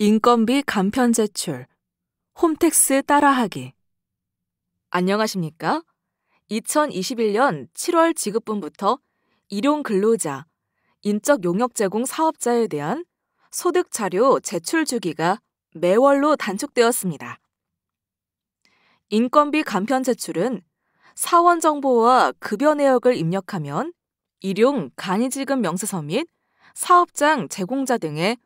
인건비 간편 제출, 홈택스 따라하기. 안녕하십니까? 2021년 7월 지급분부터 일용근로자, 인적 용역 제공 사업자에 대한 소득 자료 제출 주기가 매월로 단축되었습니다. 인건비 간편 제출은 사원 정보와 급여 내역을 입력하면 일용 간이지급 명세서 및 사업장 제공자 등의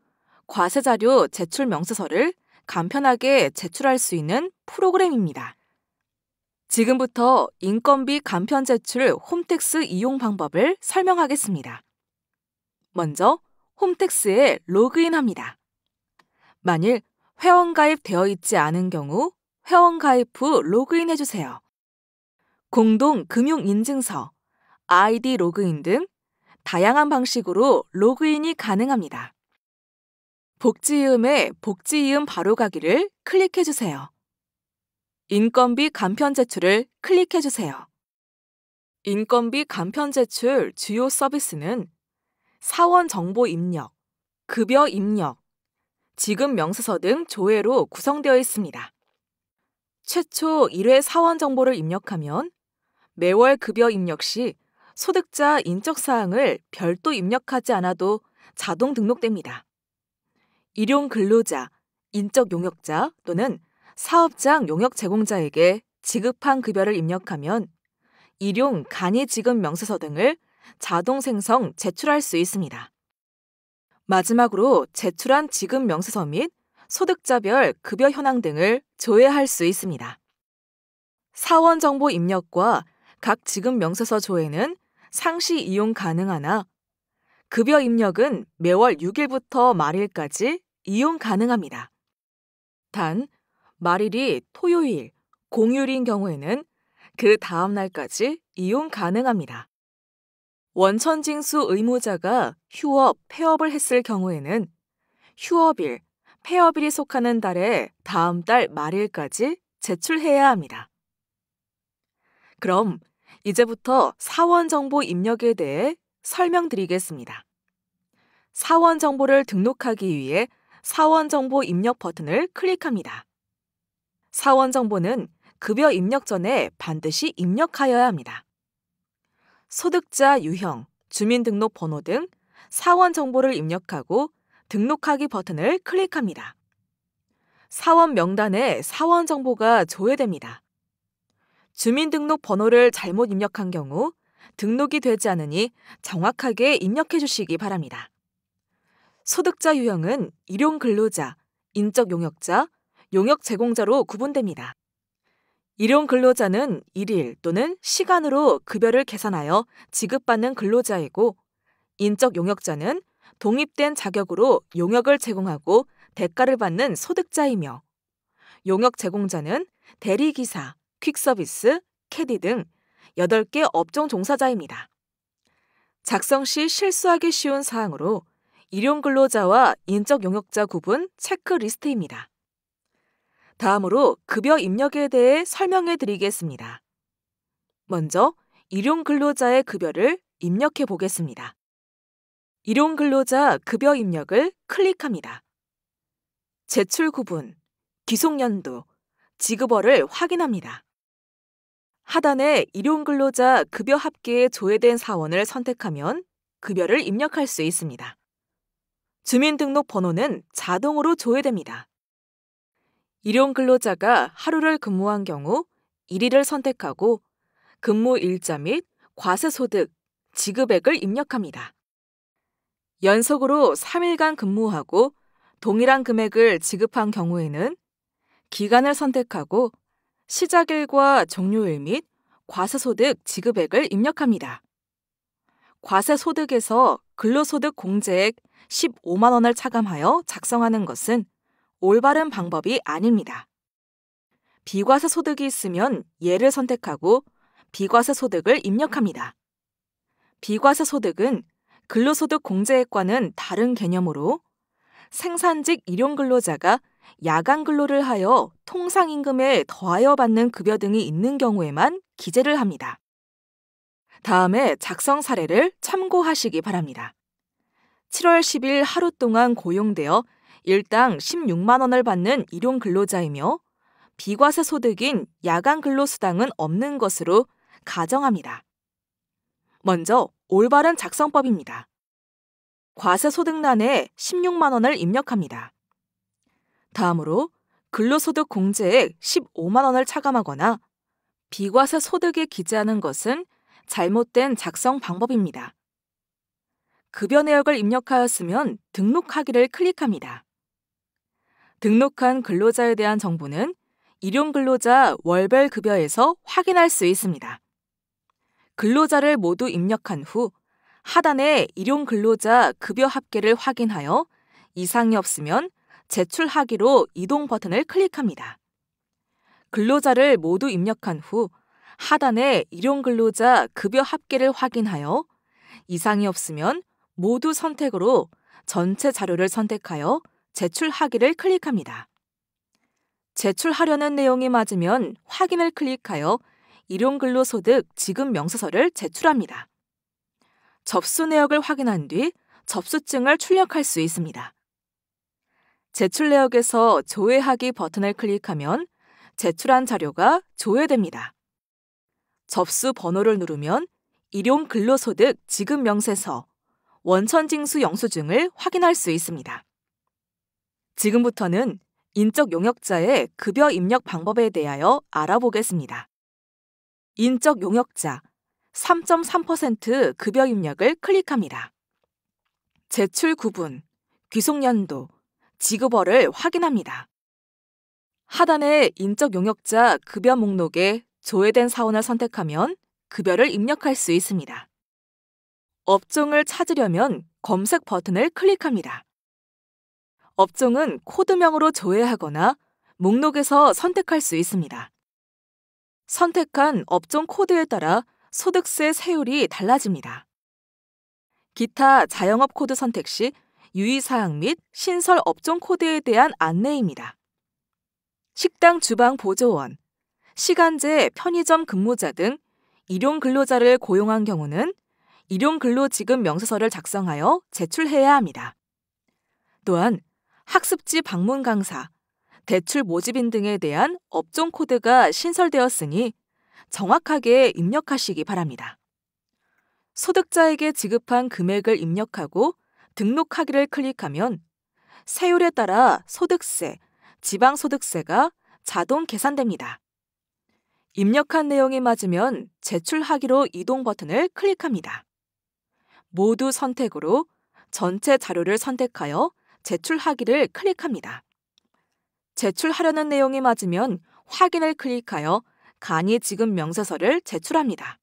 과세 자료 제출 명세서를 간편하게 제출할 수 있는 프로그램입니다. 지금부터 인건비 간편 제출 홈택스 이용 방법을 설명하겠습니다. 먼저 홈택스에 로그인합니다. 만일 회원가입 되어 있지 않은 경우 회원가입 후 로그인해주세요. 공동금융인증서, 아이디 로그인 등 다양한 방식으로 로그인이 가능합니다. 복지이음의 복지이음 바로가기를 클릭해주세요. 인건비 간편 제출을 클릭해주세요. 인건비 간편 제출 주요 서비스는 사원 정보 입력, 급여 입력, 지급 명세서 등 조회로 구성되어 있습니다. 최초 1회 사원 정보를 입력하면 매월 급여 입력 시 소득자 인적사항을 별도 입력하지 않아도 자동 등록됩니다. 일용 근로자, 인적 용역자 또는 사업장 용역 제공자에게 지급한 급여를 입력하면 일용 간이 지급 명세서 등을 자동 생성, 제출할 수 있습니다. 마지막으로 제출한 지급 명세서 및 소득자별 급여 현황 등을 조회할 수 있습니다. 사원 정보 입력과 각 지급 명세서 조회는 상시 이용 가능하나 급여 입력은 매월 6일부터 말일까지 이용 가능합니다. 단, 말일이 토요일, 공휴일인 경우에는 그 다음 날까지 이용 가능합니다. 원천징수 의무자가 휴업, 폐업을 했을 경우에는 휴업일, 폐업일이 속하는 달의 다음 달 말일까지 제출해야 합니다. 그럼 이제부터 사원 정보 입력에 대해 설명드리겠습니다. 사원 정보를 등록하기 위해 사원 정보 입력 버튼을 클릭합니다. 사원 정보는 급여 입력 전에 반드시 입력하여야 합니다. 소득자 유형, 주민등록번호 등 사원 정보를 입력하고 등록하기 버튼을 클릭합니다. 사원 명단에 사원 정보가 조회됩니다. 주민등록번호를 잘못 입력한 경우 등록이 되지 않으니 정확하게 입력해 주시기 바랍니다. 소득자 유형은 일용 근로자, 인적 용역자, 용역 제공자로 구분됩니다. 일용 근로자는 일일 또는 시간으로 급여를 계산하여 지급받는 근로자이고, 인적 용역자는 독립된 자격으로 용역을 제공하고 대가를 받는 소득자이며, 용역 제공자는 대리기사, 퀵서비스, 캐디 등 8개 업종 종사자입니다. 작성 시 실수하기 쉬운 사항으로 일용 근로자와 인적 용역자 구분 체크리스트입니다. 다음으로 급여 입력에 대해 설명해 드리겠습니다. 먼저 일용 근로자의 급여를 입력해 보겠습니다. 일용 근로자 급여 입력을 클릭합니다. 제출 구분, 기속연도, 지급월을 확인합니다. 하단에 일용 근로자 급여 합계에 조회된 사원을 선택하면 급여를 입력할 수 있습니다. 주민등록번호는 자동으로 조회됩니다. 일용 근로자가 하루를 근무한 경우 1일을 선택하고 근무 일자 및 과세소득, 지급액을 입력합니다. 연속으로 3일간 근무하고 동일한 금액을 지급한 경우에는 기간을 선택하고 시작일과 종료일 및 과세소득 지급액을 입력합니다. 과세소득에서 근로소득 공제액 15만 원을 차감하여 작성하는 것은 올바른 방법이 아닙니다. 비과세 소득이 있으면 예를 선택하고 비과세 소득을 입력합니다. 비과세 소득은 근로소득 공제액과는 다른 개념으로 생산직 일용 근로자가 야간 근로를 하여 통상임금에 더하여 받는 급여 등이 있는 경우에만 기재를 합니다. 다음에 작성 사례를 참고하시기 바랍니다. 7월 10일 하루 동안 고용되어 일당 16만 원을 받는 일용 근로자이며 비과세 소득인 야간 근로수당은 없는 것으로 가정합니다. 먼저 올바른 작성법입니다. 과세소득란에 16만 원을 입력합니다. 다음으로 근로소득 공제액 15만 원을 차감하거나 비과세 소득에 기재하는 것은 잘못된 작성 방법입니다. 급여 내역을 입력하였으면 등록하기를 클릭합니다. 등록한 근로자에 대한 정보는 일용근로자 월별 급여에서 확인할 수 있습니다. 근로자를 모두 입력한 후 하단에 일용근로자 급여 합계를 확인하여 이상이 없으면 제출하기로 이동 버튼을 클릭합니다. 근로자를 모두 입력한 후 하단에 일용근로자 급여 합계를 확인하여 이상이 없으면 모두 선택으로 전체 자료를 선택하여 제출하기를 클릭합니다. 제출하려는 내용이 맞으면 확인을 클릭하여 일용근로소득 지급 명세서를 제출합니다. 접수 내역을 확인한 뒤 접수증을 출력할 수 있습니다. 제출 내역에서 조회하기 버튼을 클릭하면 제출한 자료가 조회됩니다. 접수 번호를 누르면 일용근로소득 지급 명세서, 원천징수 영수증을 확인할 수 있습니다. 지금부터는 인적 용역자의 급여 입력 방법에 대하여 알아보겠습니다. 인적 용역자 3.3% 급여 입력을 클릭합니다. 제출 구분, 귀속연도, 지급월을 확인합니다. 하단의 인적 용역자 급여 목록에 조회된 사원을 선택하면 급여를 입력할 수 있습니다. 업종을 찾으려면 검색 버튼을 클릭합니다. 업종은 코드명으로 조회하거나 목록에서 선택할 수 있습니다. 선택한 업종 코드에 따라 소득세 세율이 달라집니다. 기타 자영업 코드 선택 시 유의사항 및 신설 업종 코드에 대한 안내입니다. 식당 주방 보조원, 시간제 편의점 근무자 등 일용근로자를 고용한 경우는 일용근로지급 명세서를 작성하여 제출해야 합니다. 또한 학습지 방문 강사, 대출 모집인 등에 대한 업종 코드가 신설되었으니 정확하게 입력하시기 바랍니다. 소득자에게 지급한 금액을 입력하고 등록하기를 클릭하면 세율에 따라 소득세, 지방소득세가 자동 계산됩니다. 입력한 내용이 맞으면 제출하기로 이동 버튼을 클릭합니다. 모두 선택으로 전체 자료를 선택하여 제출하기를 클릭합니다. 제출하려는 내용이 맞으면 확인을 클릭하여 간이 지급 명세서를 제출합니다.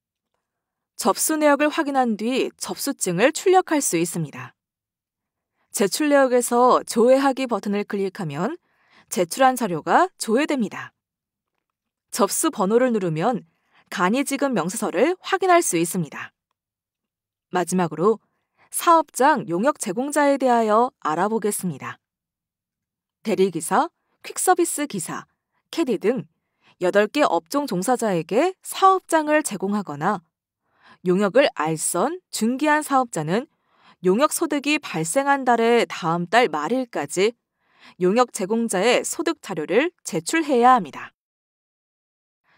접수 내역을 확인한 뒤 접수증을 출력할 수 있습니다. 제출 내역에서 조회하기 버튼을 클릭하면 제출한 자료가 조회됩니다. 접수 번호를 누르면 간이 지급 명세서를 확인할 수 있습니다. 마지막으로 사업장 용역 제공자에 대하여 알아보겠습니다. 대리기사, 퀵서비스 기사, 캐디 등 8개 업종 종사자에게 사업장을 제공하거나 용역을 알선, 중개한 사업자는 용역 소득이 발생한 달의 다음 달 말일까지 용역 제공자의 소득 자료를 제출해야 합니다.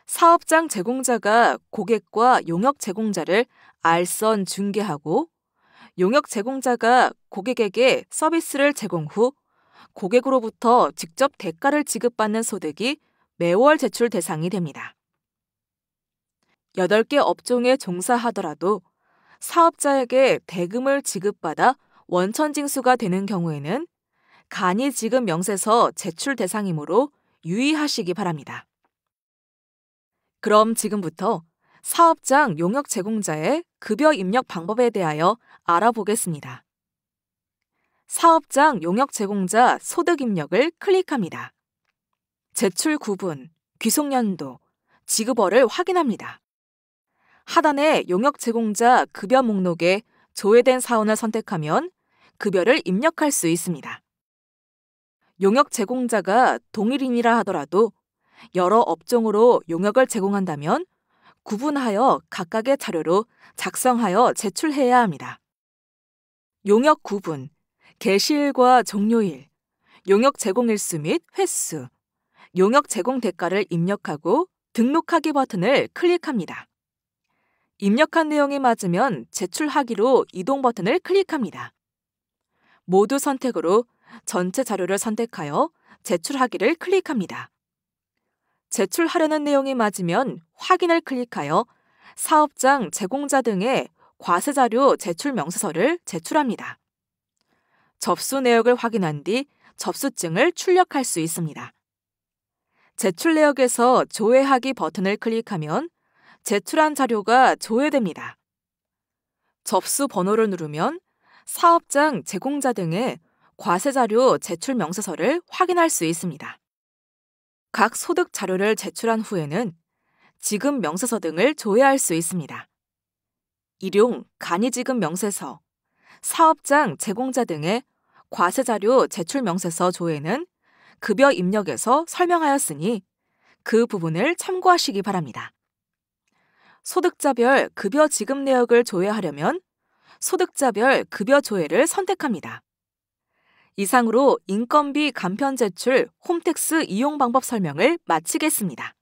사업장 제공자가 고객과 용역 제공자를 알선, 중개하고 용역 제공자가 고객에게 서비스를 제공 후 고객으로부터 직접 대가를 지급받는 소득이 매월 제출 대상이 됩니다. 8개 업종에 종사하더라도 사업자에게 대금을 지급받아 원천징수가 되는 경우에는 간이 지급 명세서 제출 대상이므로 유의하시기 바랍니다. 그럼 지금부터 사업장 용역 제공자의 급여 입력 방법에 대하여 알아보겠습니다. 사업장 용역 제공자 소득 입력을 클릭합니다. 제출 구분, 귀속연도, 지급월을 확인합니다. 하단의 용역 제공자 급여 목록에 조회된 사원을 선택하면 급여를 입력할 수 있습니다. 용역 제공자가 동일인이라 하더라도 여러 업종으로 용역을 제공한다면 구분하여 각각의 자료로 작성하여 제출해야 합니다. 용역 구분, 개시일과 종료일, 용역 제공 일수 및 횟수, 용역 제공 대가를 입력하고 등록하기 버튼을 클릭합니다. 입력한 내용이 맞으면 제출하기로 이동 버튼을 클릭합니다. 모두 선택으로 전체 자료를 선택하여 제출하기를 클릭합니다. 제출하려는 내용이 맞으면 확인을 클릭하여 사업장 제공자 등의 과세자료 제출 명세서를 제출합니다. 접수 내역을 확인한 뒤 접수증을 출력할 수 있습니다. 제출 내역에서 조회하기 버튼을 클릭하면 제출한 자료가 조회됩니다. 접수 번호를 누르면 사업장 제공자 등의 과세자료 제출 명세서를 확인할 수 있습니다. 각 소득 자료를 제출한 후에는 지급 명세서 등을 조회할 수 있습니다. 일용 간이지급 명세서, 사업장 제공자 등의 과세자료 제출 명세서 조회는 급여 입력에서 설명하였으니 그 부분을 참고하시기 바랍니다. 소득자별 급여 지급 내역을 조회하려면 소득자별 급여 조회를 선택합니다. 이상으로 인건비 간편 제출 홈택스 이용 방법 설명을 마치겠습니다.